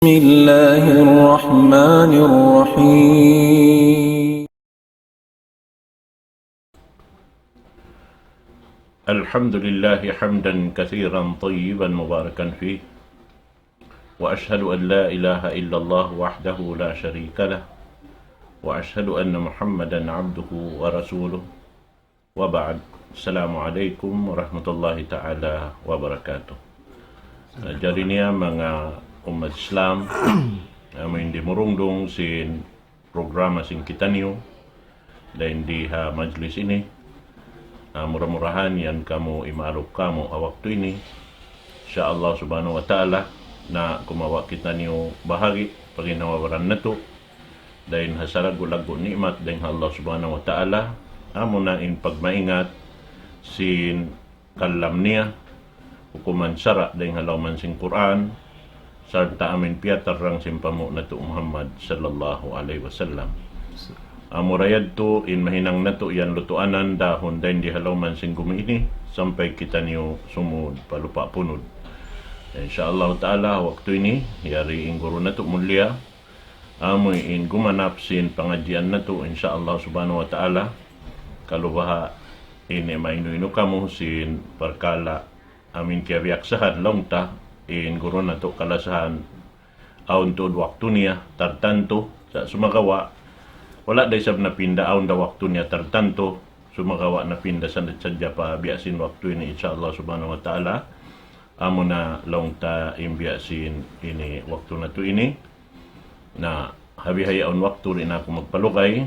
بسم الله الرحمن الرحيم. الحمد لله حمدا كثيرا طيبا مباركا فيه، وأشهد أن لا إله إلا الله وحده لا شريك له، وأشهد أن محمدا عبده ورسوله، وبعد. السلام عليكم ورحمة الله تعالى وبركاته. Jadi niya mga umat Islam amin di murungdong sin programa sin kita niyo dan di majlis ini murah-murahan yan kamu imalok kamu waktu ini insyaallah subhanahu wa ta'ala na kumawa kita niyo bahagi paginawaran nato dan hasalago-lago nikmat dan Allah subhanahu wa ta'ala amo na in pagmaingat sin kalam niya hukuman syara dan halaman sin Quran sarta amin piatarang simpamo nato Muhammad sallallahu alaihi wasallam. Amurayad to in mahinang nato yan lutuanan dahon din di halaman sing gumini sampai kita niyo sumud palupa punod. Insyaallah taala waktu ini yari inguro nato mulia amoy in gumanap sin pangajian nato insyaallah subhanahu wa taala kalubaha ini maindo kamu sin perkala amin kiyabiaksahan longta in guro na to kalasahan aun to waktu niya tartanto sa sumagawa wala day sab napinda aun da waktu niya tartanto sumagawa napinda sa sadya pa biasin waktu ini insyaallah subhanahu wa ta'ala amo na long ta imbiasin ini waktu na to ini na habihay aun waktu rin ako magpalugay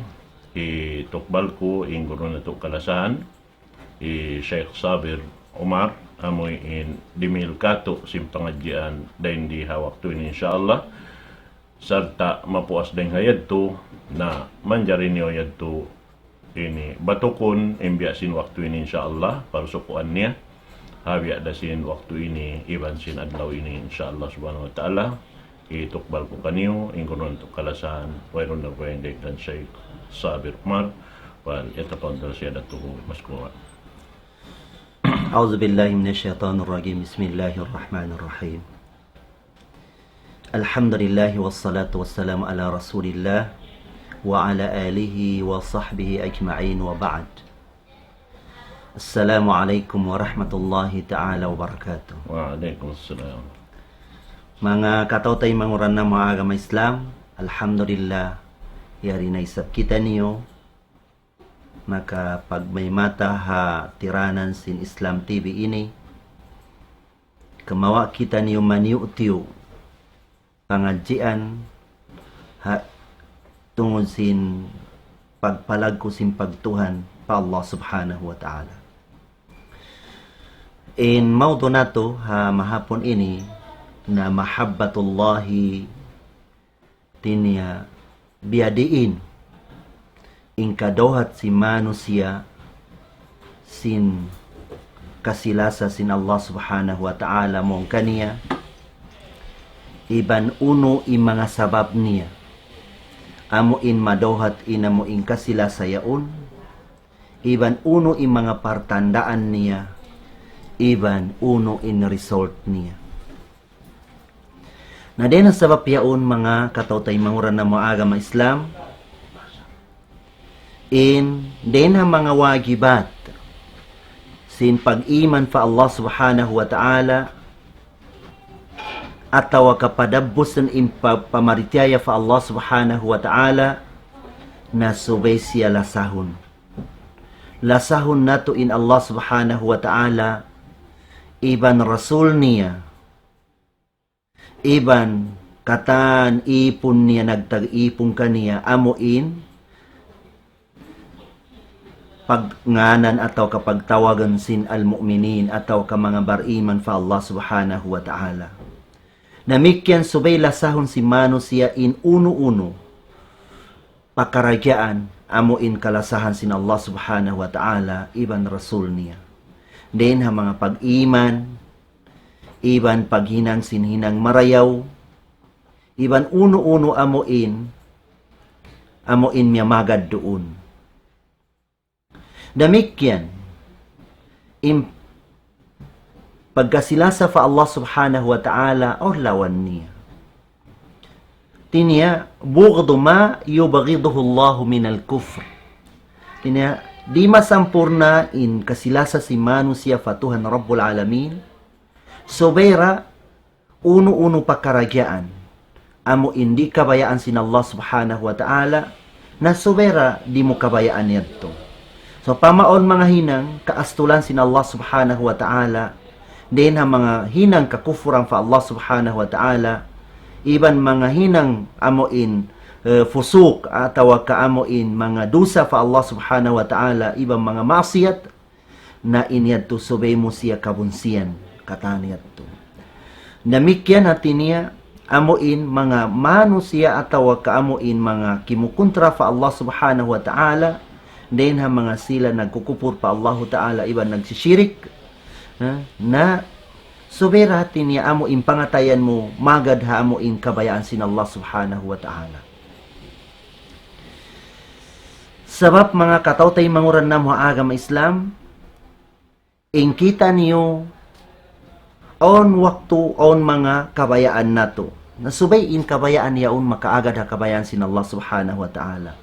itukbal ko in guro na to kalasahan Sheikh Sabir Umar amoy in dimil kato sim pangadyan dahin di hawak to ini insyaallah sarta mapuas dahin hayad to na manjarin niyo yad to ini batukon imbiasin waktu ini insyaallah para sukuan niya habiya dasin waktu ini iban sin adlaw ini insyaallah subhanahu wa ta'ala itukbal ko kaniyo ingkunon to kalasan wayron na kwende dan Sheikh Sabir Umar wal yatafadhal siyadatuhu maskura. أعوذ بالله من الشيطان الرجيم بسم الله الرحمن الرحيم الحمد لله والصلاة والسلام على رسول الله وعلى آله وصحبه أجمعين وبعد السلام عليكم ورحمة الله تعالى وبركاته. Waalaikumsalam. Mga katautay manguran na mga agama Islam, Alhamdulillah yari na isap kita niyo nakapagmaymata ha tiranan sin Islam TV ini kamawa kita niyo maniutiyo pangadjian ha tungod sin pagpalag ko sin pagtuhan pa Allah subhanahu wa ta'ala. In maudo nato ha mahapon ini na mahabbatullahi tinya biadiin ingkadohat si manusia sin kasilasa sin Allah subhanahu wa ta'ala mong kaniya iban uno in mga sabab niya amo in madohat inamo in kasilasa yaon iban uno in mga partandaan niya iban uno in result niya na din ang sabab yaon mga katautay manguran na mga agama Islam in din ang mga wajibat sin pag-iman fa Allah subhanahu wa ta'ala atawa kapadabbusan in pamaritiyaya fa Allah subhanahu wa ta'ala na subay siya lasahon nato in Allah subhanahu wa ta'ala iban rasul niya iban katan ipon niya nagtag-ipon kaniya amo in pagnganan ataw kapag tawagan sin al-mu'minin ataw ka mga bariman fa Allah subhanahu wa ta'ala. Namikyan subay lasahon si manusia in uno-uno pakaragyaan amo in kalasahan sin Allah subhanahu wa ta'ala iban rasul niya. Den ha mga pag-iman iban paghinang sinhinang marayaw iban uno-uno amo in miyamagad doon. Damikyan pagkasilasa fa Allah subhanahu wa ta'ala or lawan niya Tinya, bughdu ma yubghiduhu Allah min al-kufr. Tinya, di masampurna in kasilasa si manusia fatuhan Rabbul Alamin. Sobera, uno-uno pakarajaan. Amo hindi kabayaan sin Allah subhanahu wa ta'ala, na sobera di mo kabayaan nito. So, pamaon mga hinang, kaastulan sin Allah subhanahu wa ta'ala, din ha mga hinang kakufuran fa Allah subhanahu wa ta'ala, iban mga hinang amoin fusuk ataw kaamoin mga dusa fa Allah subhanahu wa ta'ala, iban mga maksiyat na inyad to subay mo siya kabunsiyan kataniyat to. Namikyan natin niya amoin mga manusia ataw kaamoin mga kimukontra fa Allah subhanahu wa ta'ala, din ha mga sila nagkukupur pa Allah ta'ala, iban nagsishirik na sobera niya amo in pangatayan mo magad ha amo in kabayaan sin Allah subhanahu wa ta'ala. Sabab mga katawtay manguran na mga agam Islam, ingkita niyo on waktu on mga kabayaan nato. Nasubay in kabayaan yaon makaagad ha kabayaan sin Allah subhanahu wa ta'ala.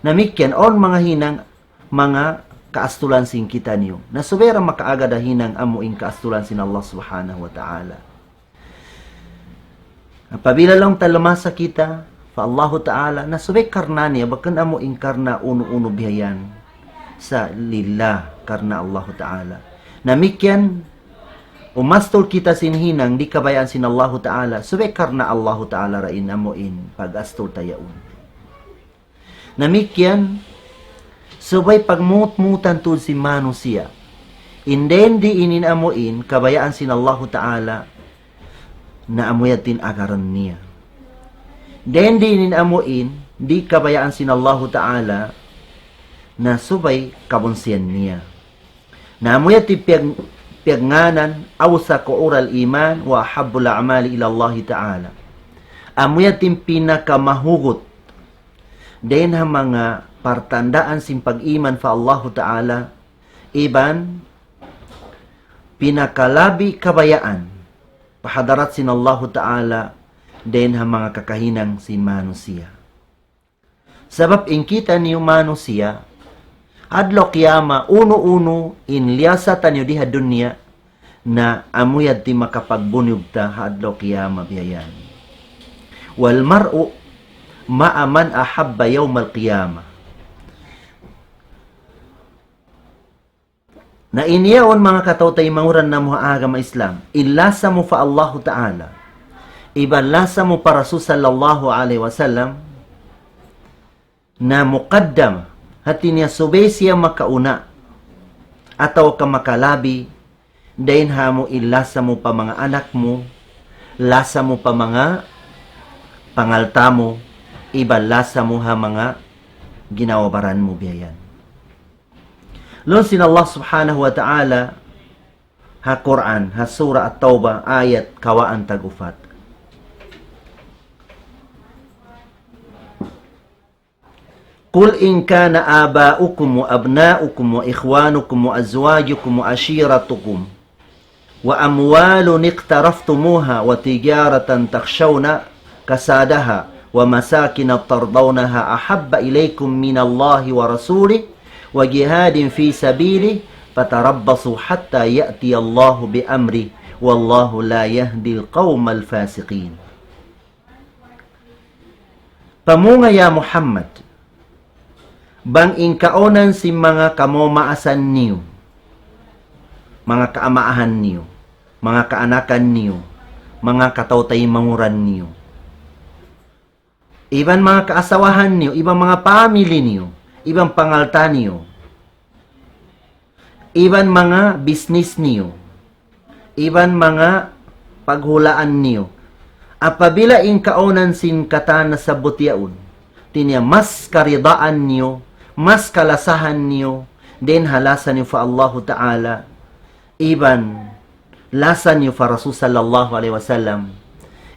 Namikyan on mga hinang mga kaastulan sin kita niyo. Na sobera makaagad hinang amuing kaastulan sin Allah subhanahu wa ta'ala. Apabila lang talamasa kita, fa Allah ta'ala, na sobay karna niya, bakan amuing karna uno-uno bihayan sa lillah karna Allah ta'ala. Namikyan, umastol kita sin hinang, di kabayaan sin Allah ta'ala, sobay karna Allah ta'ala rain amuin pag-astol tayaun. Namikyan, subay pagmut-mutan to si manusia. Inden di inin amuin, kabayaan sin Allah ta'ala, na amuyatin agaran niya. Den di inin amuin, di kabayaan sin Allah ta'ala, na subay kabunsiyan niya. Na amuyatin piagnganan, awsa ko oral iman, wa habbul a'mali ila Allah ta'ala. Amuyatin pinakamahugot, den ha mga partandaan sin pag-iman fa Allah ta'ala, iban pinakalabi kabayaan pahadarat sin Allah ta'ala, den ha mga kakahinang sin manusia. Sabab ingkita niyo manusia adlo kiyama uno-uno in liyasatan niyo diha dunya na amuyad ti makapagbunyog ta adlo kiyama biyayan. Wal mar'u ma'aman ahabba yawmal qiyamah. Na iniyaon mga katawtay manguran na mga agama Islam, ilasa mo fa Allah ta'ala, ibalasa mo para Rasul sallallahu alaihi wasallam, na muqaddam, hati niya subay siya makauna, ataw ka makalabi, dahin ha mo ilasa mo pa mga anak mo, lasa mo pa mga pangalta mo, ibalasa mo ha mga ginawabaran mo biyayan. Lon sin Allah subhanahu wa ta'ala ha Quran, ha surah At-Tawbah, ayat kawaan tagufat. Qul in kana aba'ukum wa abna'ukum wa ikhwanukum wa azwajukum wa ashiratukum wa amwalun iqtaraftumuha wa tijaratan takhshawna kasadaha wa masakin tardawnaha ahabba ilaykum minallahi wa rasulih wa jihadin fi sabili fatarabbasu hatta ya'ti Allahu bi amri wallahu la yahdi al-qawmal fasiqin. Pamunga ya Muhammad, bang ingkaonan si mga kamomaasan niyo, mga kaamaahan niyo, mga kaanakan niyo, mga katawtay manguran niyo, iban mga kaasawahan niyo, ibang mga pamilya niyo, ibang pangalta niyo, iban mga business niyo, iban mga paghulaan niyo, apabila ingkaonan sin katana sa butyaun, tinya mas karidaan niyo, mas kalasahan niyo, din halasan niyo fa Allah ta'ala, iban lasan niyo fa Rasul sallallahu alaihi wasallam,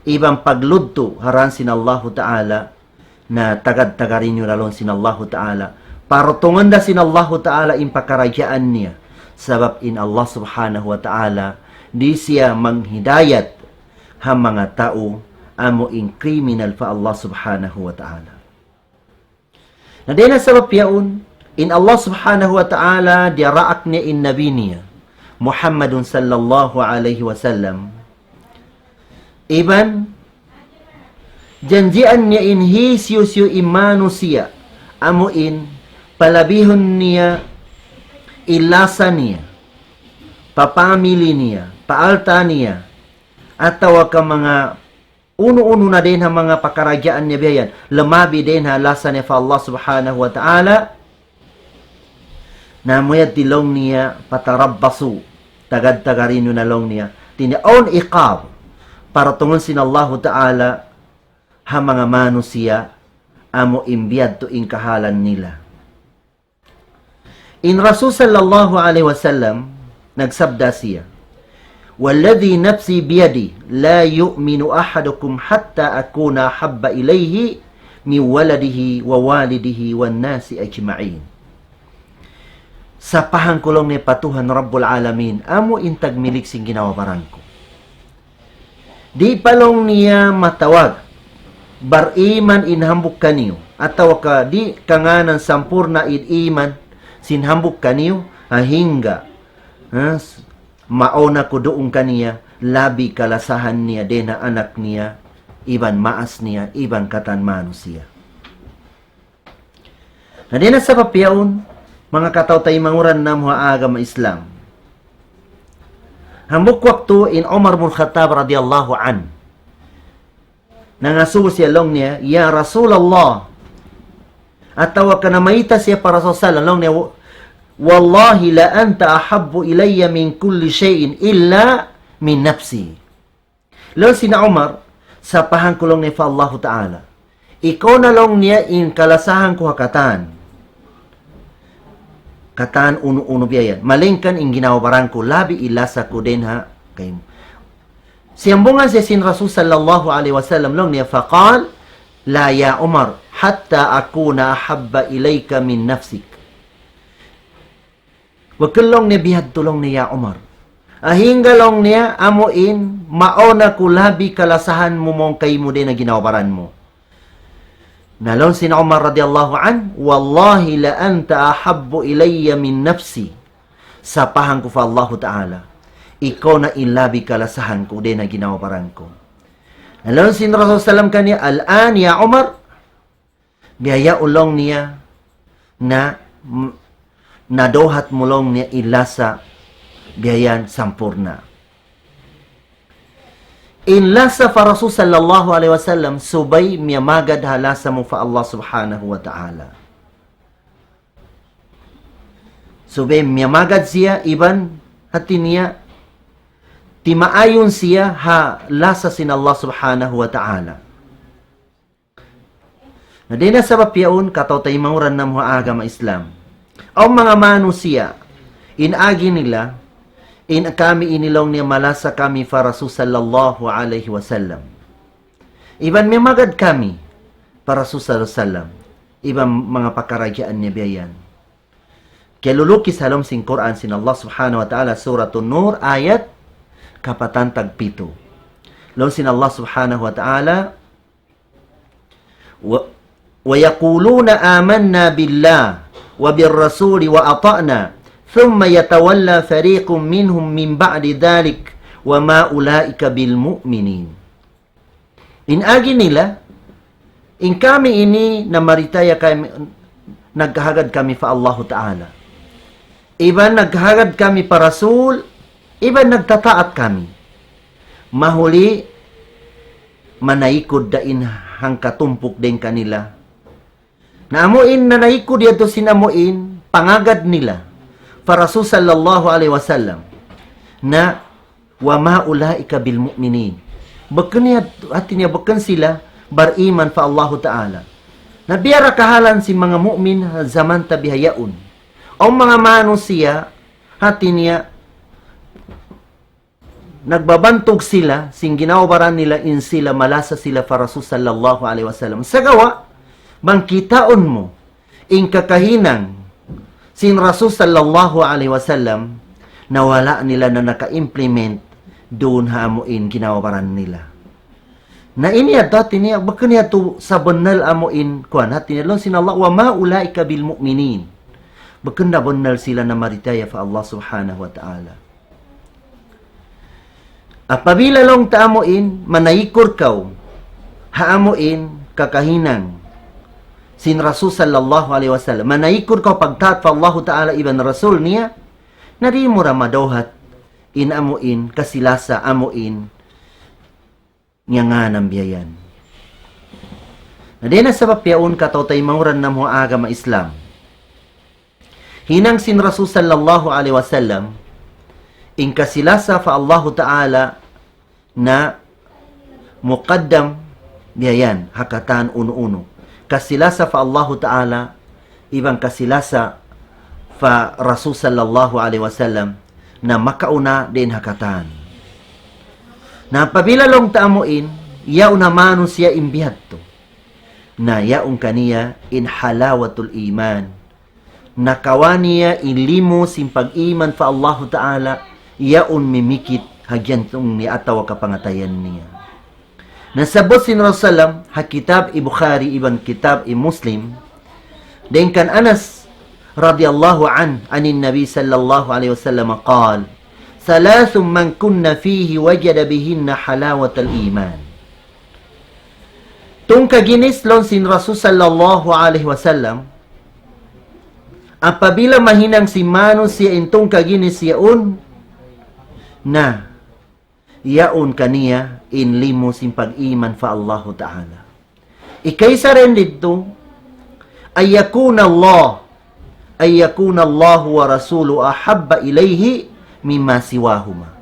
iban pagludto haran sin Allah ta'ala, na tagad-tagarin nyo lalong sin Allah ta'ala, parutungan da sin Allah ta'ala in pakarajaan niya, sabab in Allah subhanahu wa ta'ala di siya manghidayat ha mga tao amo in criminal fa Allah subhanahu wa ta'ala. Na din sa papiaon, in Allah subhanahu wa ta'ala diaraak niya in nabi niya, Muhammadun sallallahu alaihi wasallam, iban, janjian niya in hisiyusyo imanu siya, amo in palabihon niya, ilasa niya, papamili niya, paalta niya, at tawa ka mga uno-uno na din ang mga pakaragyaan niya biyan, lamabi din ha lasa niya fa Allah subhanahu wa ta'ala, na muyad tilong niya patarabbasu, tagad-tagarin na long niya, tinaon iqab, para tungon sin Allah ta'ala, ha mga manusia, amo imbiyad to in kahalan nila. In Rasul sallallahu alaihi wasallam, nagsabda siya, "Walladhi nafsi biyadi, la yu'minu ahadukum hatta akuna habba ilayhi min waladihi wa walidihi wan nasi ajma'in." Sa pahangkulong ni patuhan Rabbul Alamin, amo intag milik sing ginawabaran ko. Di palong niya matawag, bariman inhambuk kaniyo, ataw ka di kanganan sampurna iman, sinhambuk kaniyo, hingga mauna ko doon kaniya, labi kalasahan niya, dena anak niya, iban maas niya, iban katan manusia. Na dena sa papiaon, mga kataw tayo manguran na mga agama Islam. Hambuk waktu in Umar bin Khattab radhiyallahu an. Nangasubo siya long niya, "Ya Rasulullah." Atawa ka na maita siya para sa long niya, "Wallahi la anta ahabbu ilayya min kulli shay'in illa min nafsi." Long sina Umar, sa pahangkulong ni fa Allah Ta'ala, ikaw na long niya in kalasahan ko hakatan. Kataan uno-uno biyayan. Malingkan in ginawabaran ko, labi ilasa ko din ha. Kayo. Siyambungan siya sin Rasul sallallahu alaihi wasallam long niya, faqal, "La ya Umar, hatta akuna ahabba ilayka min nafsik." Wagkalong niya bihad tulong niya Umar. Ahinggalong niya amuin, maona ko labi kalasahan mo mong kayo mo din na ginawabaran mo. Nalon sin Umar radiyallahu an, "Wallahi la anta ahabbu ilayya min nafsi." Sa pahang ko fa Allah Ta'ala, ikaw na ilabi kalasahan ko din na ginawabaran ko. Nalon sin Rasul sallam kanya, "Al-an ya Umar." Biyaya ulong niya na nadohat mulong niya ilasa biyayan sampurna. In lasa fa Rasul sallallahu alaihi wasallam, subay miyamagad halasa mo fa Allah subhanahu wa ta'ala. Subay miyamagad siya, iban hati niya, timaayon siya ha lasa sin Allah subhanahu wa ta'ala. Na din na sa papiaon, kataw tayo manguran na mga agama Islam. Ang mga manusia, inagi nila, in kami inilong niya malasa kami fa Rasul sallallahu alaihi wasallam. Iban may magad kami para Rasul sallallahu alaihi wasallam. Iban mga pakaragyaan niya biyayan. Kaya lulukis halom sin Quran sin Allah subhanahu wa ta'ala, Suratun Nur, ayat kapatan tagpito. Lom sin Allah subhanahu wa ta'ala, wa yaquluna amanna billah wa birrasuli wa ata'na thumma yatawalla fariqum minhum min ba'di dhalik wa ma ulaika bil mu'minin. Inagi nila, in kami ini na maritaya kami, naghagad kami fa Allah Ta'ala. Iban naghagad kami pa Rasul, iban nagtataat kami. Mahuli, manaikod dain hang katumpok din kanila. Naamuin na naikod yato sinamuin, pangagad nila fa Rasul sallallahu alaihi wasallam na wa ma ulaika bil mu'minin. Bakan niya atin niya bakan sila bariman fa Allah Ta'ala. Nabiyara kahalan si mga mu'min zaman tabihayaon. O mga manusia hati niya nagbabantog sila sing ginawabaran nila in sila malasa sila fa Rasul sallallahu alaihi wasallam. Sa gawa bangkitaon mo in kakahinang sin Rasul sallallahu alaihi wasallam, nawala nila na naka-implement doon hamuin ginawabaran nila. Na ini ato tiniya bakun niya to sa banal amo in kuan hatin long sin Allah wa ma ulaika bil mu'minin. Bakun na banal sila na maritaya fa Allah subhanahu wa ta'ala. Apabila long taamuin manayikor kaw haamuin kakahinang sin Rasul sallallahu alaihi wasallam manayikor kaw pagtat fa Allah ta'ala iban Rasul niya nari mo ramadawhat in amuin kasilasa amuin nga nga ng biyayan. Na din sa papyaon katawtay mauran na mga agama Islam. Hinang sin Rasul sallallahu alaihi wasallam in kasilasa fa Allah Ta'ala na muqaddam biyayan hakatan uno-uno. Kasilasa fa Allah Ta'ala ibang kasilasa fa Rasul sallallahu alaihi wasallam na makauna din hakatan. Na pabilalong taamuin, yaw namano siya imbihad to. Na yaong kaniya in halawatul iman. Nakawa niya in limo sin pag-iman fa Allah Ta'ala, yaon mimikit hagyan tong ni atawa kapangatayan niya. Nasabot sin Rasulullah, hakitab i-Bukhari, ibang kitab i-Muslim, den kan Anas radiyallahu anin Nabi sallallahu alaihi wasallam qal, ثلاث من كن فيه وجد بهن حلاوة الإيمان. Tung kaginis lon sin Rasul sallallahu alaihi wasallam apabila mahinang si mano siya intong kaginis yaon na yaon kaniya in limo sin pag-iman fa Allah Ta'ala. Ikaysa rin dito ay yakuna Allah wa rasulu ahabba ilayhi mimma siwahuma.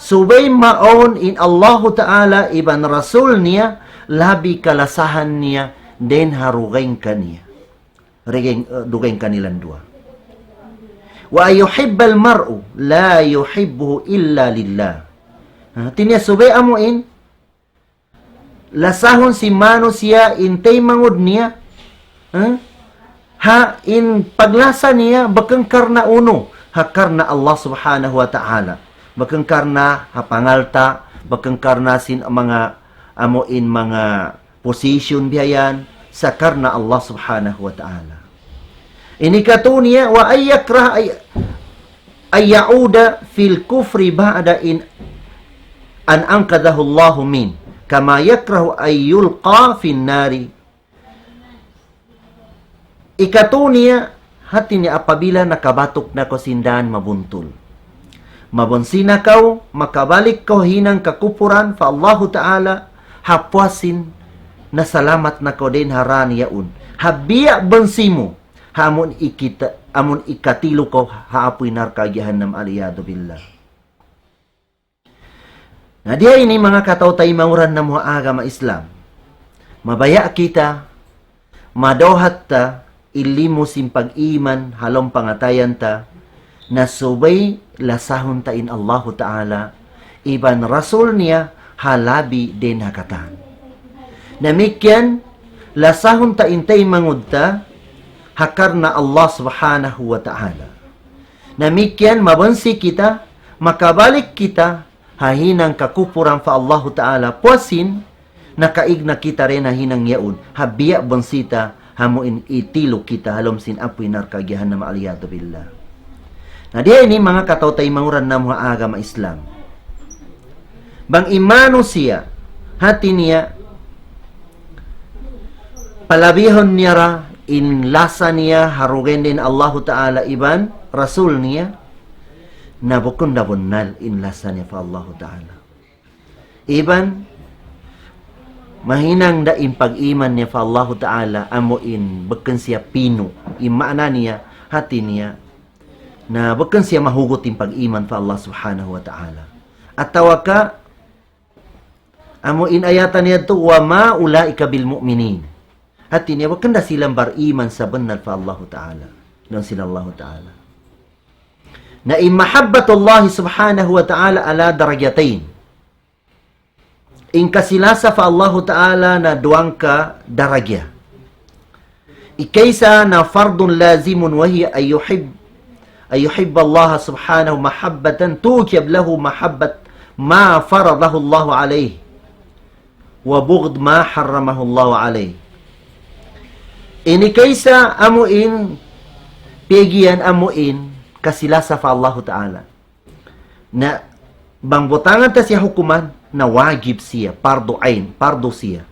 Subay maon in Allah Ta'ala iban Rasul niya, labi kalasahan niya, den harugain kaniya. Dugain kanilang dua. Wa ayuhibbal mar'u, la yuhibbuhu illa lillah. Tinya subay amuin, lasahon si mano siya, intay mangod niya, in paglasa niya, bakang karna uno, hakar na Allah subhanahu wa ta'ala. Bakang karna hapangalta, bakang karna sin mga amuin mga position biyayan, sakar na Allah subhanahu wa ta'ala. Ini katunya, wa ayyakrah ay yauda fil kufri ba'da in an angkadahu Allah min, kama yakrahu ay yulqa fin nari. Ikatunya, hati ni apabila nakabatok na ko sindahan mabuntul. Mabonsina kau, makabalik kau hinang kakupuran fa Allah Ta'ala hapwasin na salamat na ko din haran yaun. Habiya bensimu amun ikatilo ko haapoy narkagyahan ng aliyado billah. Na diya ini mga katawtay mauran na mga agama Islam. Mabaya kita, madohat ta, ilimo sin pag-iman halong pangatayan ta na subay lasahon ta in Allah Ta'ala iban Rasul niya halabi din hakatan. Namikyan lasahon ta intay mangud ta hakar na Allah subhanahu wa ta'ala. Namikyan mabansi kita makabalik kita hahinang kakupuran fa Allah Ta'ala puasin nakaigna kita rin hahinang yaun habiya bansita hamuin itilo kita halom sin apoy narkagyahan na maaliyado billah. Na diya ini mga katawtay manguran na mga agama Islam. Bang imano siya, hati niya, palabihon niya ra, in lasa niya, harugen din Allah Ta'ala iban, Rasul niya, na bukun na bunal in lasa niya fa Allah Ta'ala. Iban, mahinang da pag-iman niya fa Allah Ta'ala amuin bakan siya pino imana niya hati niya na bakan siya mahugot pag-iman fa Allah subhanahu wa ta'ala at tawaka amuin ayatan niya to wa ma ulaika bil mu'minin hati niya bakan da silang bar-iman sa banal fa Allah Ta'ala don sila Allah Ta'ala na mahabbatullah subhanahu wa ta'ala ala darajatain in kasilasa fa Allah Ta'ala na duwang ka daragya. Ikaysa na fardun lazimun wahi ay yuhib Allah subhanahu mahabbatan tukib lahu mahabbat ma faradahu Allah alayh. wa bughd ma harramahu Allah alayh. Ini kaysa amuin pigian amuin kasilasa fa Allah Ta'ala. Na bang butangan ta siya hukuman na wajib siya, pardo ain, pardo siya.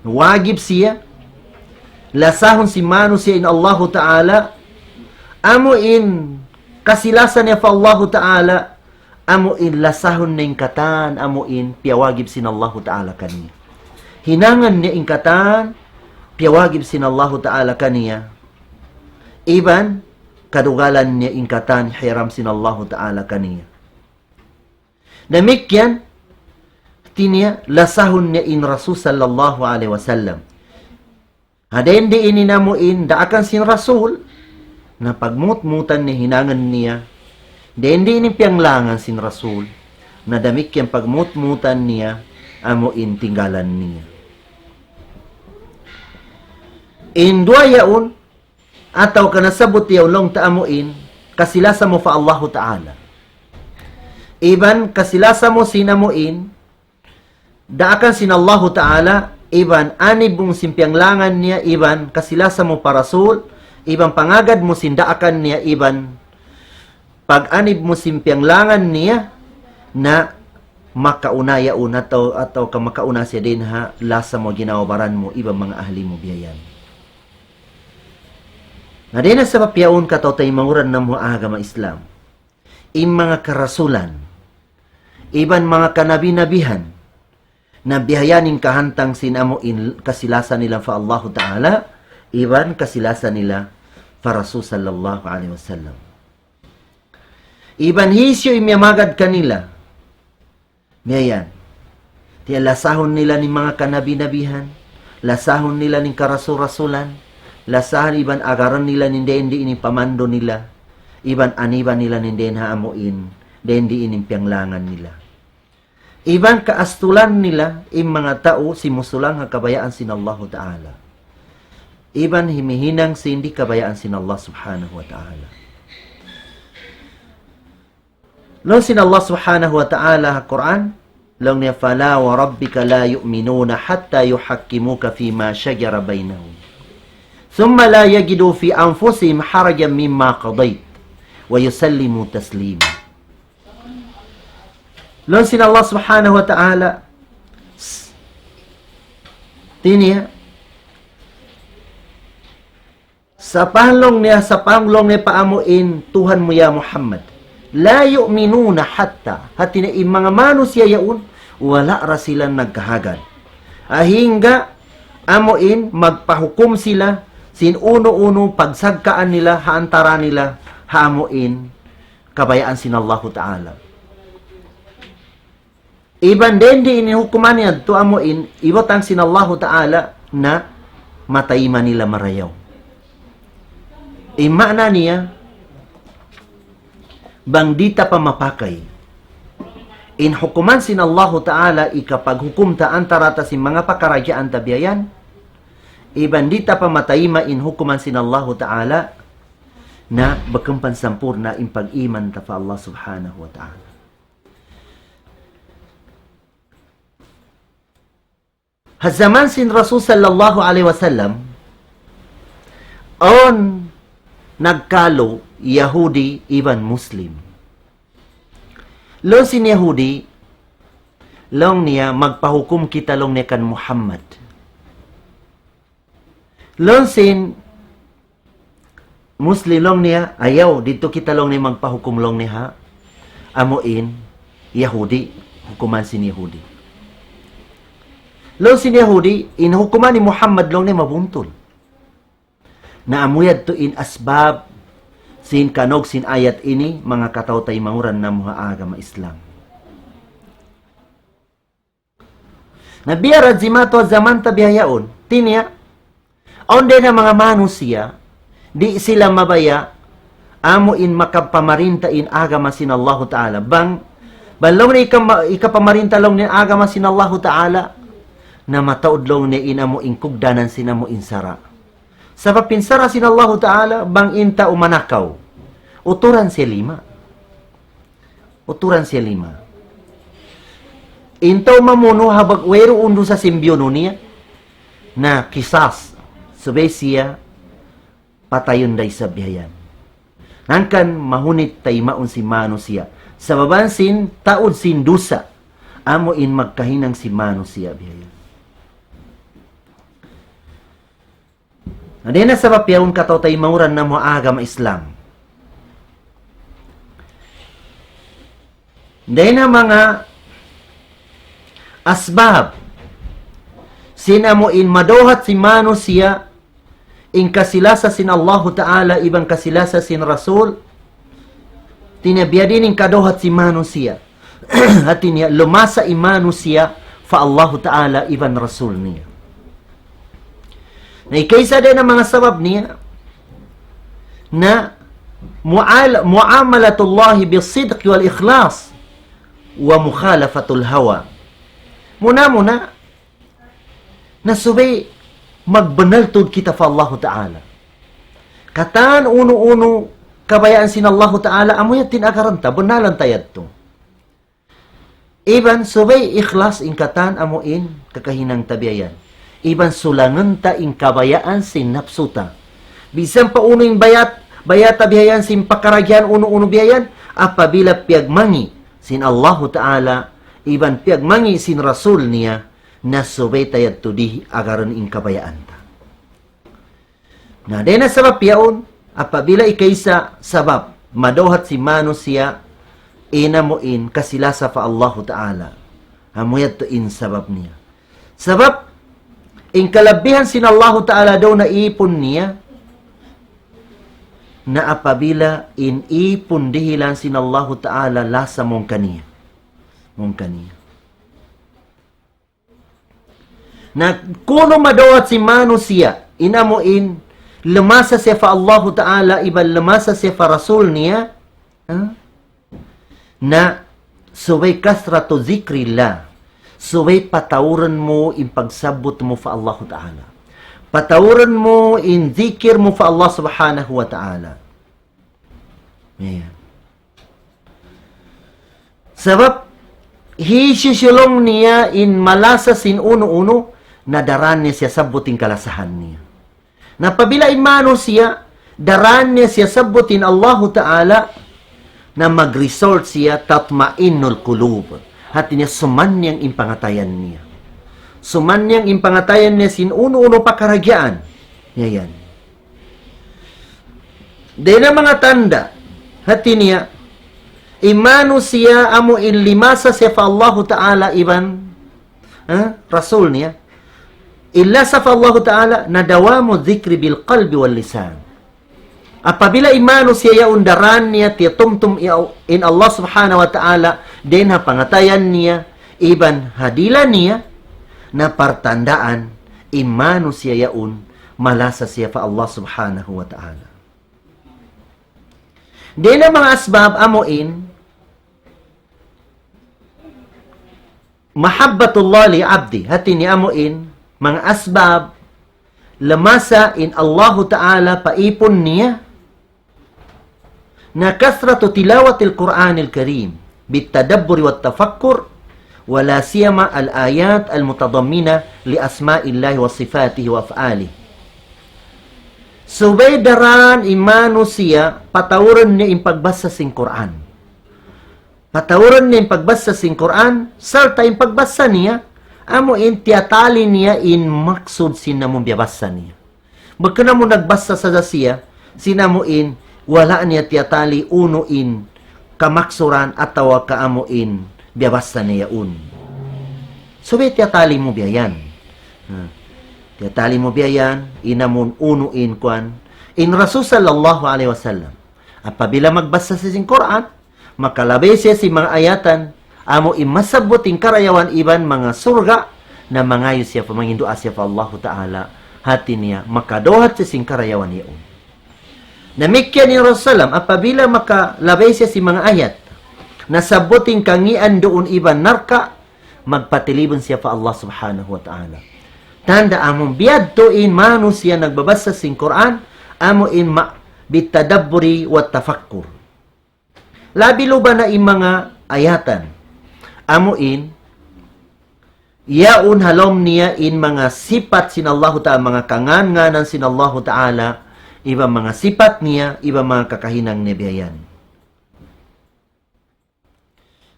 Wajib siya lasahon si manu siya in Allah Ta'ala amuin kasilasan niya fa Allah Ta'ala amuin lasahon na ingkatan amuin piyawagib sin Allah Ta'ala kaniya. Hinangan niya ingkatan piyawagib sin Allah Ta'ala kaniya. Iban kadugalan niya ingkatan hiram sin Allah Ta'ala kaniya. Demikian tinya lasahun niya in Rasul sallallahu alaihi wasallam. Hadain di ini namuin da akan sin Rasul na pagmutmutan ni hinangan niya. Dain di ini pianglangan sin Rasul na demikian pagmutmutan niya amuin tinggalan niya. In dua yaun atau kanasabot yaw long taamuin kasilasa mo fa Allah Ta'ala. Iban kasilasa mo sinamuin daakan sin Allah Ta'ala iban anibong simpianglangan niya iban kasilasa mo pa Rasul iban pangagad mo sindaakan niya iban pag anib mo simpianglangan niya na makaunaya una atau kamakauna siya din ha lasa mo ginawabaran mo ibang mga ahli mo biyayan. Na din sa papiaon ka tay manguran ng mga agama Islam. Mga karasulan, iban mga kanabi-nabihan, na bihayanin kahantang sinamuin kasilasan nila fa Allah Ta'ala, iban kasilasan nila fa Rasul sallallahu alaihi wasallam. Iban hisyo imyamagad kanila. Ngayon, tiya lasahon nila ni mga kanabi-nabihan, lasahon nila ni karasul-rasulan, lasahan iban agaran nila hindi ini pamando nila, iban aniban nila hindi haamuin, hindi ini pianglangan nila. Iban kaastulan nila, mga tao, simusulang kabayaan sin Allah Ta'ala. Iban himihinang sindi kabayaan sin Allah Subhanahu wa Ta'ala. Long sin Allah Subhanahu wa Ta'ala Quran, long niya, fala wa rabbika la yu'minuna hatta yuhakkimuka fima shajara bainahum. ثم لا يجدوا في أنفسهم حرجا مما قضيت ويسلموا تسليما. لون سين الله سبحانه وتعالى tinia sa panglong niya paamuin Tuhan mo ya Muhammad la yu'minuna hatta hatina mga manusia yaun wala ra sila nagkahagad ahingga amuin magpahukom sila sin uno-uno pagsagkaan nila, haantara nila, hamuin, kabayaan sin Allah Ta'ala. Iban din di inihukuman niya, to amuin, ibotang sin Allah Ta'ala na matayima nila marayaw. Imana niya, bang dita pa mapakay. Inhukuman sin Allah Ta'ala, ikapaghukum ta antara ta sin mga pakarajaan tabiayan, iban dita pa matayima in hukuman sin Allah Ta'ala na bagkampan sampurna in pag-iman ta fa Allah Subhanahu wa Ta'ala. Hazaman sin Rasul sallallahu alaihi wasallam on nagkalo Yahudi iban Muslim. Long sin Yahudi long niya magpahukum kita long niya kan Muhammad. Lonsin Muslim long niya ayaw dito kita long niya magpahukum long niya amuin Yahudi hukuman sin Yahudi. Lonsin Yahudi inhukuman ni Muhammad long niya mabuntol na amuyad to in asbab sin kanog sin ayat ini mga katawtay manguran na mga agama Islam. Nabiyarad zimato zaman tabihayaon tinya onde na mga manusia, di sila mabaya, amuin makapamarinta in agama sin Allah Ta'ala. Balong na ikapamarinta long ni agama sin Allah Ta'ala, na mataudlong ni inamo inkugdanan sinamo insara. Sa papinsara sin Allah Ta'ala, bang inta umanakaw. Uturan siya 5. Uturan siya 5. Intaw mamuno habag wero undo sa simbyono niya na kisas subay siya patayon day sa bihayan. Nangkan mahunit tay maun si mano siya. Sa babansin taod sin dusa amo in magkahinang si mano siya bihayan. Adena sa papyaon kataw tay mauran na mo agama Islam. Dena mga asbab sinamo in madohat si mano siya in kasilasa sin Allah Ta'ala ibang kasilasa sin Rasul tinabya din in kadohat si mano siya at niya lumasa imano siya fa Allah Ta'ala ibang Rasul niya na ikaysa din ang mga sabab niya na muamalatullahi bisidq wal ikhlas wa mukhalafatul hawa. Muna nasubay magbanaltod kita fa Allah Ta'ala. Katan uno-uno kabayaan sin Allah Ta'ala amoy tinakaranta benalan tayad to. Iban subay ikhlas in katan amuin kakahinang tabiayan. Iban sulangan ta in kabayaan sin napsuta. Bisan pa uno in bayata biyayan sin pakaragyan uno-uno biyayan apabila piyagmangi sin Allah Ta'ala, iban piyagmangi sin Rasul niya, na subay tayad to di agaran in kabayaan ta. Na dena sabab yaon, apabila ikaysa sabab, madohat si mano siya, inamuin kasilasa fa Allah Ta'ala. Amuyat to in sabab niya. Sabab, in kalabihan sin Allah Ta'ala daw na ipon niya, na apabila in ipon dihilan sin Allah Ta'ala lasa mong kaniya. Na kuno madawat si mano siya, inamuin, lumasa siya fa Allah Ta'ala, iban lumasa siya fa Rasul niya, na subay kasratu zikrillah, subay patawuran mo in pagsabot mo fa Allah Ta'ala. Patawuran mo in zikir mo fa Allah Subhanahu wa Ta'ala. Ayan. Sabab, hisisulong niya in malasa sin uno-uno, nadaran niya siya sabutin kalasahan niya. Napabila imano siya, daran niya siya sabutin Allah Ta'ala, na mag-resort siya tatmainul kulub. Hati niya suman niyang impangatayan niya. Suman niyang impangatayan niya sin uno-uno pakaragyaan. Yan. Dahil ang mga tanda, hati niya, imano siya amo inlimasa siya fa Allah Ta'ala iban Rasul niya. Illa sa fa Allah Ta'ala na dawamu dhikri bil qalbi wal lisan. Apabila imano siya undaran niya tiyatumtum in Allah Subhanahu wa Ta'ala din ha pangatayan niya iban hadila niya na partandaan imano siya yaun malasa siya fa Allah Subhanahu wa Ta'ala. Din ang mga asbab amuin mahabbatullah li abdi hati ni amuin mga asbab lamasa in Allah Ta'ala paipon niya na kasratu tilawatil Qur'anil Karim bitadabburi wat tafakkur wala siyama al-ayat al-mutadammina li asma'illahi wa sifatihi wa af'alihi. Subay daran imano siya patawuran niya in pagbasa sing Quran. Patawuran niya in pagbasa sing Quran, sarta in pagbasa niya, amo in tiyatali niya in maksud sinamong biyabasa niya. Baka na mo nagbasa sa siya, sinamo in wala niya tiyatali uno in kamaksuran atawa kaamo in biyabasa niya un. Subay tiyatali mo biyayan. Tiyatali mo biyayan, inamun uno in kwan. In Rasul sallallahu alaihi wasallam. Apabila magbasa sa sing Quran, makalabay siya si mga ayatan, amo imasabuting karayawan iban mga surga na mangayo siya pa mangindua siya pa Allah Ta'ala hati niya makadohat siya sing karayawan niya. Namikyan ni Rasulullah apabila makalabay siya si mga ayat nasabuting kangian doon iban narka magpatilibon siya pa Allah Subhanahu wa Ta'ala. Tanda among biyad to in mano siya nagbabasa sing Quran amo in bitadabburi wat tafakkur. Labi lo ba na in mga ayatan amo in yaun halom niya in mga sipat sin Allah Ta'ala, mga kangan-nganan sin Allah Ta'ala, iba mga sipat niya, iba mga kakahinang nebiyayan.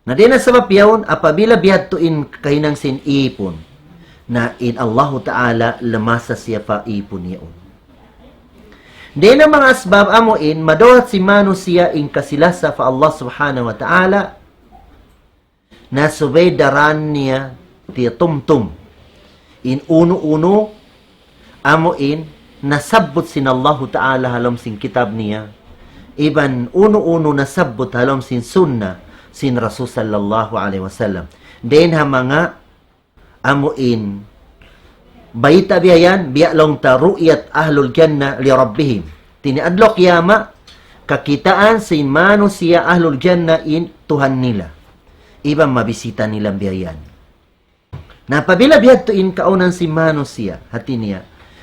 Na din na sabab yaun, apabila biyad to in kahinang sin ipon, na in Allah Ta'ala lamasa siya pa ipon yaun. Di na mga asbab amuin, madohat si Manu siya in kasilasa fa Allah Subhanahu wa Ta'ala, na subay daran niya tiya tumtum. In uno-uno, amuin, nasabbot sin Allah Ta'ala halom sin kitab niya. Iban uno-uno nasabbot halom sin sunnah, sin Rasul sallallahu alaihi wasallam. Then ha mga amuin, bayita biyayan, biyalong ta ru'yat ahlul jannah li rabbihim. Tiniadlok yama, kakitaan sin Manu siya ahlul jannah in Tuhan nila. Ibang mabisita nilang biyayan. Na pabila biyad to in kaunan si Manu siya, hati niya,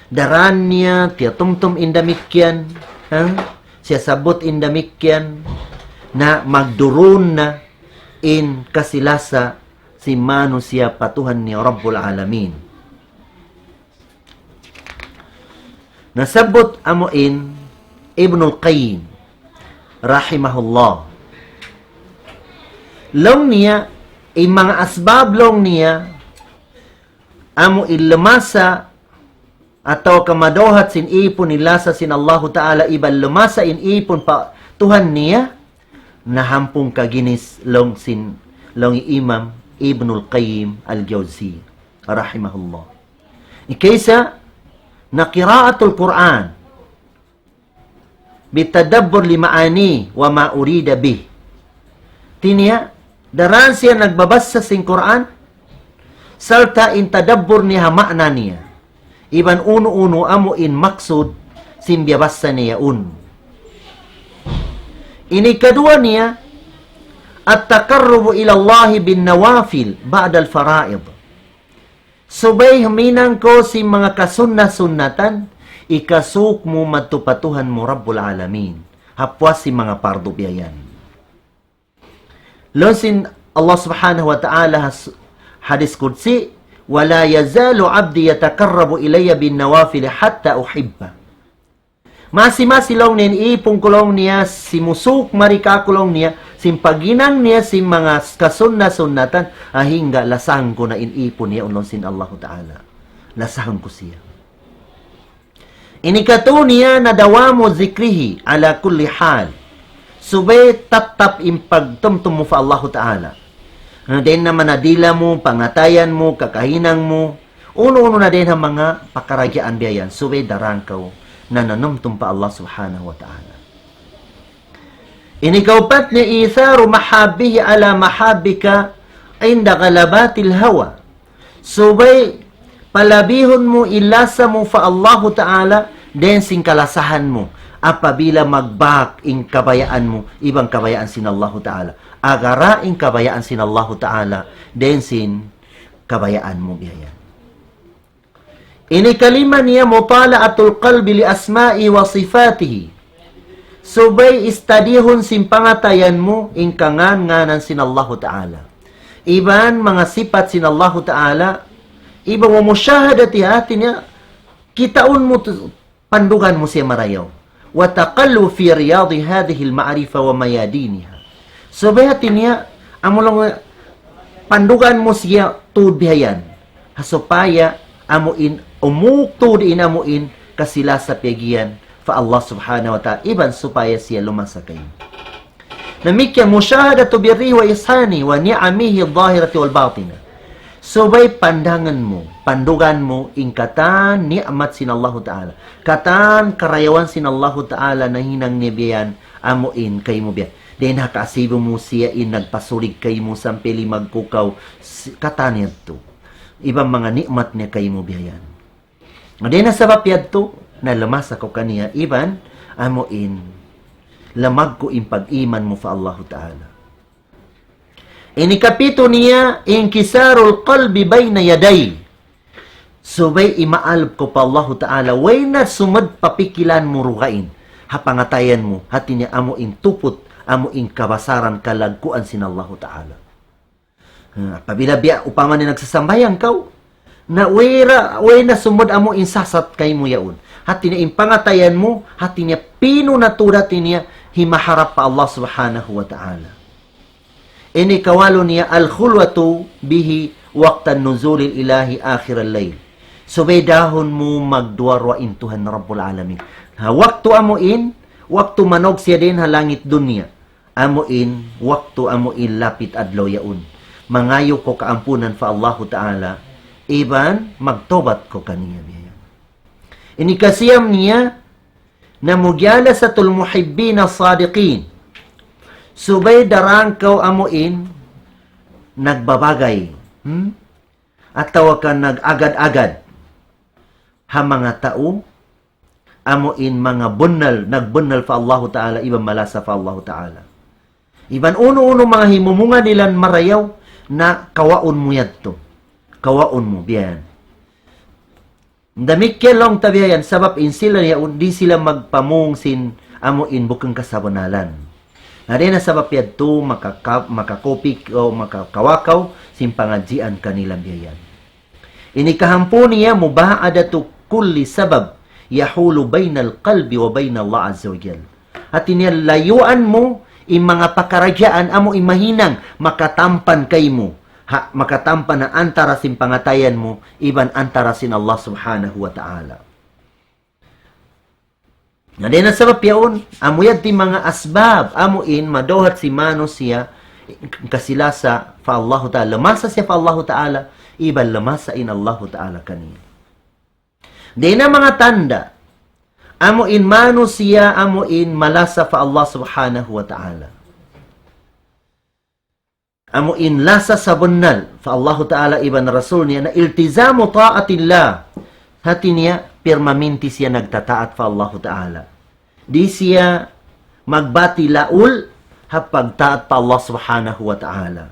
daran niya, tiya tumtum indamikyan, siya sabot indamikyan, na magdurun na in kasilasa si Manu siya patuhan ni Rabbul Alamin. Nasabot amuin Ibnul Qayyim, rahimahullah. Long niya, mga asbab long niya, amo ilumasa atau kamadohat sin ipon nilasa sin Allah Ta'ala ibang lumasa in ipon pa Tuhan niya nahampong kaginis long Imam Ibnul Qayyim al-Jawzi rahimahullah. Ikaysa na qiraatul Quran bitadabbur li ma'ani wa ma urida bih. Tiniya daran siya nagbabasa sin Quran salta in tadabbur niya makna niya. Iban uno-uno amo in maksud simbiyabasa niya un. Ini kedua niya at-taqarrubu ila Allah bin nawafil ba'da al-fara'id. Subay huminang ko si mga kasunna-sunnatan ikasuk mo matupatuhan mo Rabbul Alamin. Hapwas si mga pardo biyayan. Losin Allah Subhanahu wa Ta'ala hadis qudsi, wala yazalu abdi yatakarrabu ilayya bin nawafil hatta uhibba. Masi-masi long nin ipong kulong niya, si musuk marika kulong niya, simpaginang niya si mga kasunna-sunnatan, hingga lasahan ko na inipon niya unlong sin Allah Ta'ala. Lasahan ko siya. Inikato niya na dawamo zikrihi ala kulli hal. Subay tatap impagtumtum mo fa Allah Ta'ala. Din na manadila mo, pangatayan mo, kakahinang mo. Uno-uno na din ang mga pakaragyaan biyayan. Subay darangkaw na nanumtum pa Allah Subhanahu wa Ta'ala. Inikaupat ni itharu mahabihi ala mahabika inda galabatil hawa. Subay palabihon mo, ilasa mo fa Allah Ta'ala din sing kalasahan mo. Apabila magbak ing kabayaan mo, ibang kabayaan sin Allah Ta'ala. Agaraing kabayaan sin Allah Ta'ala, din sin kabayaan mo biyayan. Ini kalima niya mutala'atul qalbi li asma'i wa sifatihi. Subay istadihon sin pangatayan mo, ing kangan-nganan sin Allah Ta'ala. Iban mga sipat sin Allah Ta'ala, ibang mo musyahadati atin niya, kitaon mo, pandugan mo siya marayaw. Wa taqallu fi riyadi hadhihi al-ma'rifa wa mayadiniha. So, bayatin niya, amo lang, pandugan mo siya tuod bihayan. Hasupaya, amuin, umuktud in amuin, kasila sa piyagian, fa Allah Subhanahu wa Ta'ala, iban supaya siya lumasakay. Namikya musyahadatu birri wa ishani wa ni'amihi al-zahirati wal batina. So, bay pandangan mo, pandugan mo, ingkatan ni'amat sin Allah Ta'ala. Katan karayawan sin Allah Ta'ala na hinang nibiyan, amuin kay mo biyan. Then hakasibo mo siya in nagpasulig kay mo sampili magkukaw katanyad to. Ibang mga nikmat niya kay mo biyayan. Then nasabap yad to na lamasa ko kaniya iban amuin lamag ko in pag-iman mo fa Allah Ta'ala. Inikapito niya inkisarul qalbi bayna yaday. Subay imaalb ko pa Allah Ta'ala way na sumad papikilan mo rugain. Hapangatayan mo hati niya amuin tupot amo in kabasaran kalagkuan sin Allah Ta'ala. Pabila biya upaman ni nagsasambayan kau, na way na sumod amo insasat kay mo yaon. Hati niya impangatayan mo, hati niya pinunaturat niya himaharap pa Allah subhanahu wa ta'ala. Ini kawalo niya al-khulwatu bihi waqtan nuzulil ilahi akhir al-layl. Subay dahon mo magduwarwa intuhan na Rabbul Alamin. Waktu amuin, waktu manog siya din halangit dunya. Amuin, waktu amuin lapit adlaw yaun. Mangayo ko kaampunan fa Allahu Ta'ala. Iban, magtobat ko kaniya. Ini kasiyam niya na mugyala sa tulmuhibbin na sadiqin. Subay darang kaw amuin, nagbabagay. At tawakan nag-agad-agad. Ha mga tao, amuin mga bunal, nagbunal fa Allahu Ta'ala, iban malasa fa Allahu Ta'ala. Iban uno-uno mga himumunga nilan marayaw na kawaon mo yadto. Kawaon mo, biyan. Damik long tabiayan, sabab in sila yaon, di sila magpamungsin amuin bukang kasabonalan. Nari na sabab yadto, makakopik o makakawakaw, simpangadjian kanilang biyayan. Inikahampo niya, mubahadatu kulli sabab, yahulu bainal qalbi wa bainal Allah Azza wa Jal. At inilayuan mo, yung mga pakaragyaan, amo imahinang, makatampan kay mo. Makatampan na antara sin pangatayan mo, iban antara sin Allah subhanahu wa ta'ala. Nga din na sabab yaon, amuyad ti mga asbab, amuin, madohat si mano siya, kasilasa fa Allah ta'ala. Lamasa siya fa Allah ta'ala, iban lamasa in Allah ta'ala kanina. Di na mga tanda, amuin mano siya, amuin malasa fa Allah subhanahu wa ta'ala. Amuin lasa sa bunal fa Allah ta'ala iban rasul niya na iltizamu ta'atillah. Hati niya, pirmaminti siya nagtataat fa Allah ta'ala. Di siya magbati laul hapag taat pa Allah subhanahu wa ta'ala.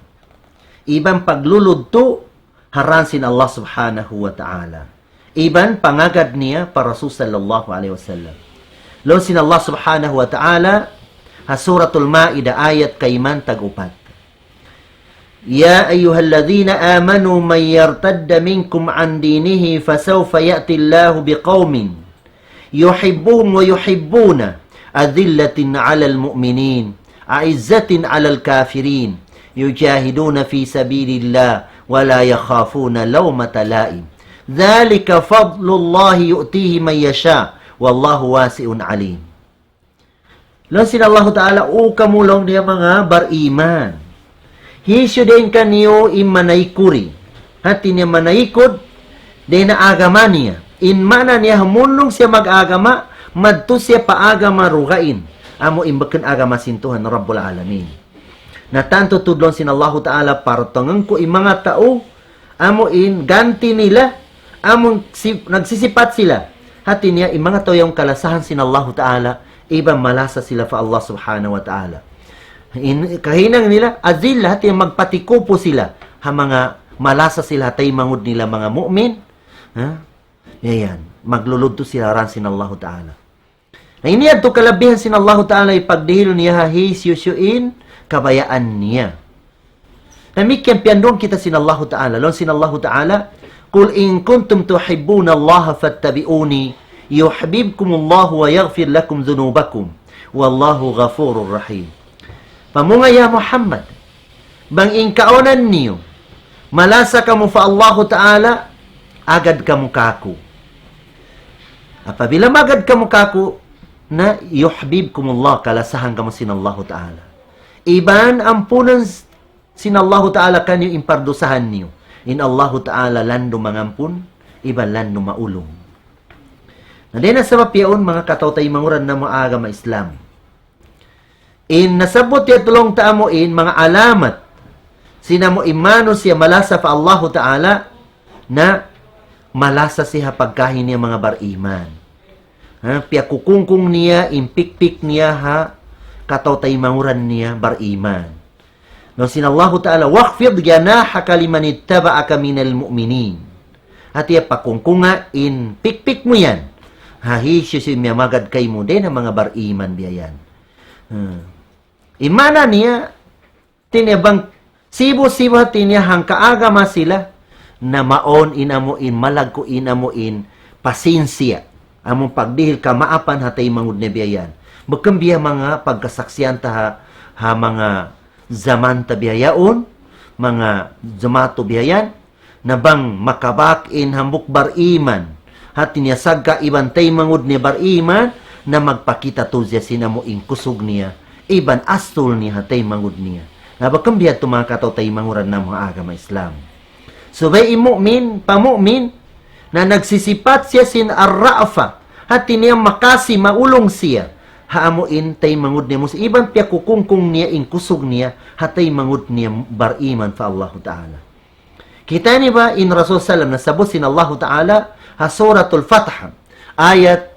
Iban pagluludto, haransin Allah subhanahu wa ta'ala. Iban pangagad niya para Rasul sallallahu alaihi wasallam. Losin Allah subhanahu wa ta'ala, ha suratul Ma'idah ayat kayman tag-upat. Ya ayyuhalladhina amanu man yartadda minkum an dinihi fasawfa ya'ti Allahu biqaumin yuhibbuhum wa yuhibbuna adillatin 'alal mu'minin a'izzatin 'alal kafirin yujahiduna fi sabilillah wa la yakhafuna lawmata la'im. Dhalika fadlullahi yu'tihi man yasha wallahu wasi'un 'alim. Losin Allah Ta'ala kamulong niya mga bariman. Hisyo din kaniyo imanaykuri. Hati niya manaykod, din na agama niya. In mana niya hamunong siya mag-agama, madto siya paagama rugain. Amo imbakan agama sintuhan na Rabbul Alamin. Na tanto tudlon sin Allah Ta'ala para tangang ko mga tao, amo in ganti nila, amo nagsisipat sila. Hati niya mga tao yung kalasahan sin Allah Ta'ala, iba malasa sila fa Allah Subhanahu wa Ta'ala. Kahinang nila, azillah, hati magpatikupo sila. Ha mga malasa sila, hatay mangud nila mga mu'min. Yan, magluludto sila ran sin Allah Ta'ala. Na iniyad to kalabihan sin Allah Ta'ala, ipagdihilo niya hisyusyuin, kabayaan niya. Namikyan piandong kita sin Allah Ta'ala. Lon sin Allah Ta'ala, Qul in kuntum tuhibbuna Allah fattabi'uni, yuhbibkumullahu wa yaghfir lakum dhunubakum. Wallahu ghafurur rahim. Pamunga ya Muhammad, bang ingkaonan niyo, malasa kamu fa Allah Ta'ala, agad kamu kaku. Apabila magad kamu kaku, na yuhbibkumullah, kalasahan kamu sin Allah Ta'ala. Iban ampunan sin Allah Ta'ala kanyo impardusahan niyo. In Allah Ta'ala lando mangampun, iban lando maulong. Na din na sabab yaon mga katawtay manguran na mga agama Islam. In nasabot ya tulong taamuin mga alamat sina mo imano siya malasa fa Allah Ta'ala na malasa siya pagkahin niya mga bariman. Pia kukungkung niya, impikpik niya ha, katawtay manguran niya bariman. No sin Allah Ta'ala waqfid janahaka liman ittaba'aka minal mu'minin. At iya pakungkunga in pikpik mo yan. Hahisyo siya magad kay mo din ang mga bariman biyayan. Imana niya, tinibang Sibo-sibo tinya hang kaagama sila na maon inamuin, malagko inamuin, pasinsya. Among pagdihil ka maapan hatay mangud na biyayan. Magkambiya mga pagkasaksiyan ta ha mga zaman ta biyayaon, mga zamato biyayan, na bang makabakin hambuk bariman. Hat niya ka iban tay mangud ni bariman na magpakita to siya sinamuing kusog niya. Iban astol niya hatay mangud niya. Nabakambiyat tumakataw tay manguran na mga agama Islam. So, bay imu'min, pamu'min, na nagsisipat siya sin ar-ra'fa, hati niya makasi, maulong siya, haamuin tay mangud niya, mus iban piya kukungkung niya, kusog niya, hatay mangud niya bariman fa Allah Ta'ala. Kita ni ba, in Rasul Salam, nasabot sin Allah Ta'ala, ha suratul Fatah, ayat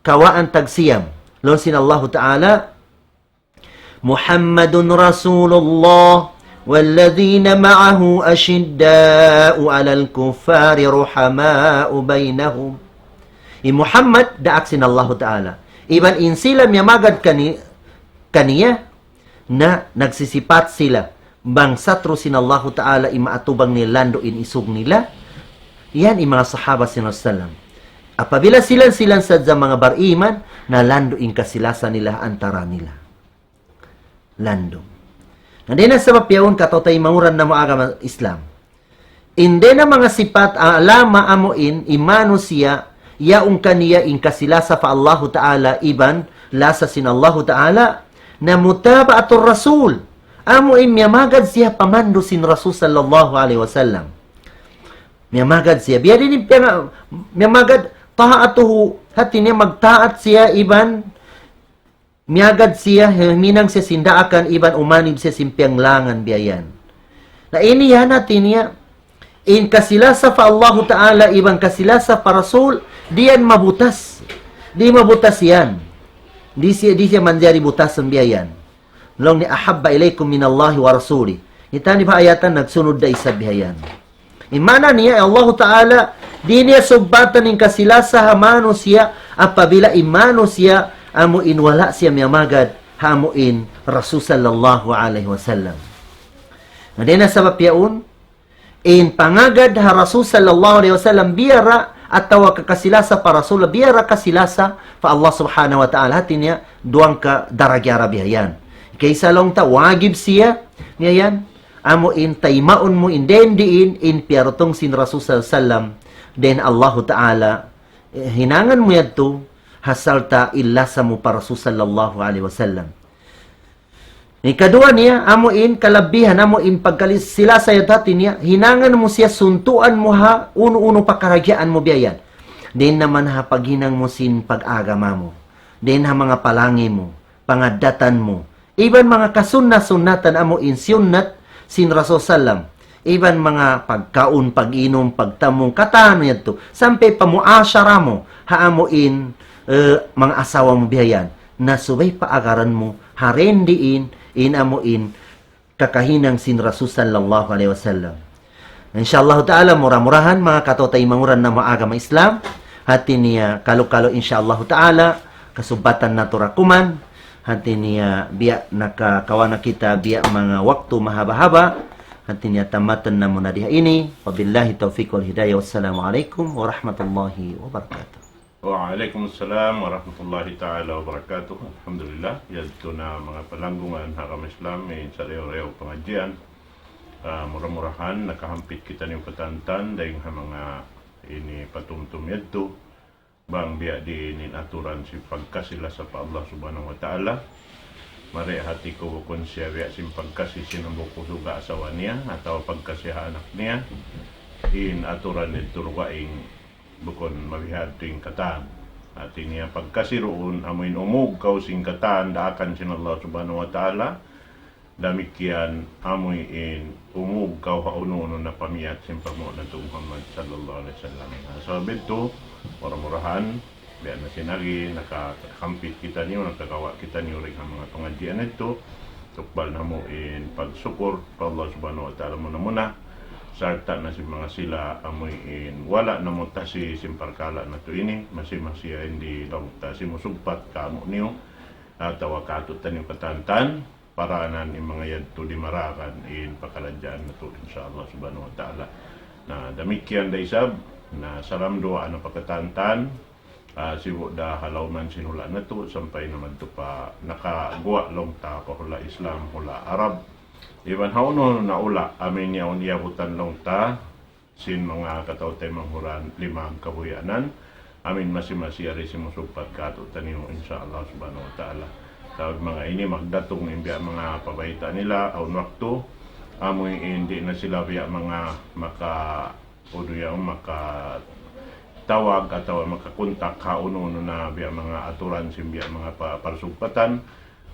kawaan tagsiyam, lon sin Allah Ta'ala, Muhammadun Rasulullah والذين معه أشداء على الكفار رحماء بينهم. Muhammad daak sin Allah Ta'ala. Iban in sila miyamagad kaniya na nagsisipat sila. Bang satro sin Allah Ta'ala imaatubang nilando in isug nila. Yan mga sahaba sin Rasulullah. Apabila silan sa mga bariman, na lando in kasilasan nila antara nila. Lando. Hindi na sa mapiyawon katotay manguran na mga agama Islam. Hindi na mga sipat alama amuin imano siya yaong kaniya in kasilasa fa Allah Ta'ala iban lasa sin Allah Ta'ala na mutabaatul Rasul. Amuin miyamagad siya pamando sin Rasul sallallahu alaihi wasallam. Miyamagad siya. Biya din miyamagad taatuhu hati niya magtaat siya iban miyagad siya, minang siya sindaakan, iban umanib siya simpiang langan biyayan. Na iniya natin niya, in kasilasa fa Allah Ta'ala, iban kasilasa pa Rasul, diyan mabutas. Di mabutas yan. Di siya manjari butas ang biyayan. Long ni ahabba ilaykum minallahi wa rasuli. Itani ba ayatan, nagsunod da isa biyayan. Imana niya, Allah Ta'ala, di niya subbatan in kasilasa hamano siya, apabila imano siya, amuin wala siya miyamagad hamuin Rasul sallallahu alaihi wasallam. Nadena sa mapyaon, in pangagad ha Rasul sallallahu alaihi wasallam biyara at tawa kakasilasa pa Rasul, biyara kasilasa pa Allah subhanahu wa ta'ala hati niya duwang ka daragyara biyayan. Kaysa long ta, wagib siya niyan, amuin taymaon mo in diin in piyarotong sin Rasul sallallahu alaihi wasallam, then Allah ta'ala hinangan mo yadto hasalta illasa mo para Rasul sallallahu alaihi wasallam. Ikadua niya, amuin kalabihan, amuin pagkalis sila sa yadati niya, hinangan mo siya, suntuan mo ha, uno-uno pakaragyaan mo biyayan. Din naman ha, paghinang mo sin pag-agama mo. Din ha, mga palangi mo, pangadatan mo. Iban mga kasunna-sunnatan, amuin sunnat sin Rasul sallam. Iban mga pagkaon, pag-inom, pagtamong, katano yan to. Sampai pamuasyara mo, haamuin, mga asawa mo biyayan, na subay paagaran mo, harendiin, inamuin, kakahinang sin Rasul sallallahu alaihi wasallam. Insyaallah ta'ala, murah-murahan, mga katotay manguran na mga agama Islam, hati niya kalo-kalo insyaallah ta'ala, kasubatan na turakuman, hati niya biya nakakawana kita, biya mga waktu mahaba-haba, hati niya tamatan na muna diha ini. Wabillahi taufiq wal hidayah. Wassalamualaikum warahmatullahi wabarakatuh. Waalaikumsalam warahmatullahi ta'ala wabarakatuh. Alhamdulillah, yadto na mga palanggungan hakam Islam may sa rew-rew pengajian. Murah-murahan nakahampit kita ni patantan dahil mga ini patumtum yadto bang biya di inin aturan si pagkasila sa pa Allah subhanahu wa ta'ala. Mari hati ko kung siya biya si pagkasi sinambok ko suga asawa niya atau pagkasiha anak niya in aturan nito ruwaing bukon mabihad ting katan. At niya pagkasiroon amoin umug kau sing katan daakan sin Allah subhanahu wa ta'ala. Damikian amoy in umug kau hauno na pamiyat sin pamo na Muhammad sallallahu alaihi wasallam. So bito murah-murahan biya na sinagi nakakampit kita niyo, nakagawa kita niyo rin ang mga pengajian nito. Tukbal na mo in pagsuport pa Allah subhanahu wa ta'ala muna sarta na si mga sila amoy in wala na mo ta si simparkala na to ini masih hindi daw ta si musugpat kamo niyo atawa katut tanyo katantan paranan yung mga yadto di marakan in pakaladyan na to inshallah subhanahu wa ta'ala. Na damikyan da isab na saramdo ang pagkatantan sibo da halawman sinula na to sampay naman to pa nakagwa long ta pa hula Islam hula Arab. Iban hauno na ula amin niya uniyabutan long ta sin mga katawtay manghuran limang kabuyanan. Amin masi-ari si musupad kato taniyo inshallah subhanahu wa ta'ala. Tawag mga ini magdatong imbiya mga pabayta nila aun waktu amoy hindi na sila biya mga maka tawag atau makakontak kauno na biya mga aturan simbiya mga parsugpatan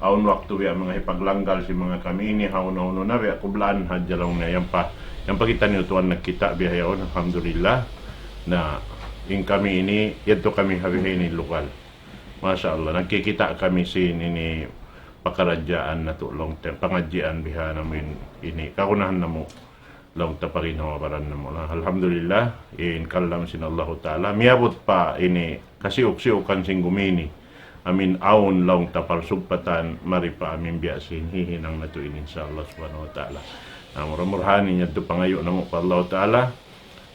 aun waktu biya mga ipaglangal si mga kami ini hauno na biya kublaan hadjalong na yan pa kita niyo tuwan nagkita biya yaon alhamdulillah na in kami ini yato kami habihin ni lokal. Masya Allah, nagkikita kami sin ini pakaradyaan na to long term, pangadjian biha namin ini. Kakunahan na mo, long taparin hawaparan na mo. Alhamdulillah, in kalam sin Allah Ta'ala. Miyabot pa ini, kasi uksiukan sing gumini. Amin aun long tapal sugpatan, mari pa amin biyasin, hihinang na to in inshallah subhanahu wa ta'ala. Muramurhanin niya to pangayo na mo pa Allah Ta'ala.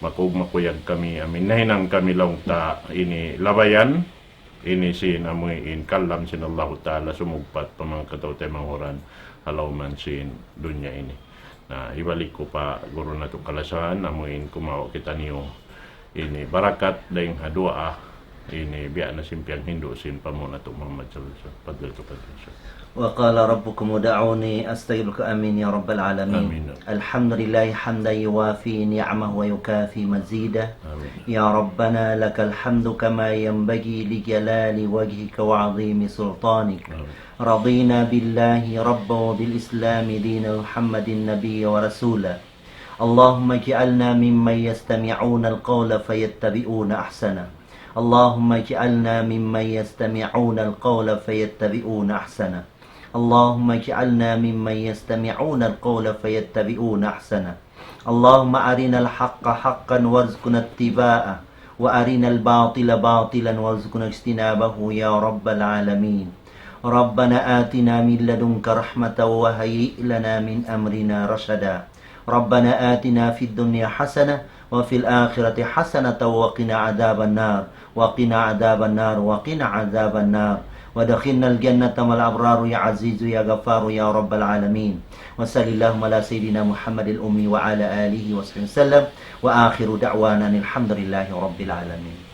Makuyag kami, amin nahinang kami long ta ini labayan. Ini sin amoy in kalam sin Allah Ta'ala sumugpat pa mga katawtay manghuran halaw man sin dunya ini. Na ibalik ko pa guro na itong kalasahan amoy in kumawa kita niyo ini barakat dahing hadua ini biya na simpiang Hindu sin pamuna itong mga matsalisa padlito. وقال ربكم ادعوني أستغفرك آمين يا رب العالمين. آمين. الحمد لله حمدا يوافي نعمه ويكافي مزيده. آمين. يا ربنا لك الحمد كما ينبغي لجلال وجهك وعظيم سلطانك. آمين. رضينا بالله ربا وبالإسلام دين محمد النبي ورسولا. اللهم اجعلنا ممن يستمعون القول فيتبعون أحسنه. اللهم اجعلنا ممن يستمعون القول فيتبعون أحسنه. اللهم اجعلنا ممن يستمعون القول فيتبعون أحسنه. اللهم أرنا الحق حقا وارزقنا اتباعه وأرنا الباطل باطلا وارزقنا اجتنابه يا رب العالمين. ربنا آتنا من لدنك رحمة وهيئ لنا من أمرنا رشدا. ربنا آتنا في الدنيا حسنة وفي الآخرة حسنة وقنا عذاب النار وقنا عذاب النار وقنا عذاب النار ودخلنا الجنة مع الأبرار يا عزيز يا غفار يا رب العالمين. وصل اللهم على سيدنا محمد الأمي وعلى آله وصحبه وسلم وآخر دعوانا الحمد لله رب العالمين.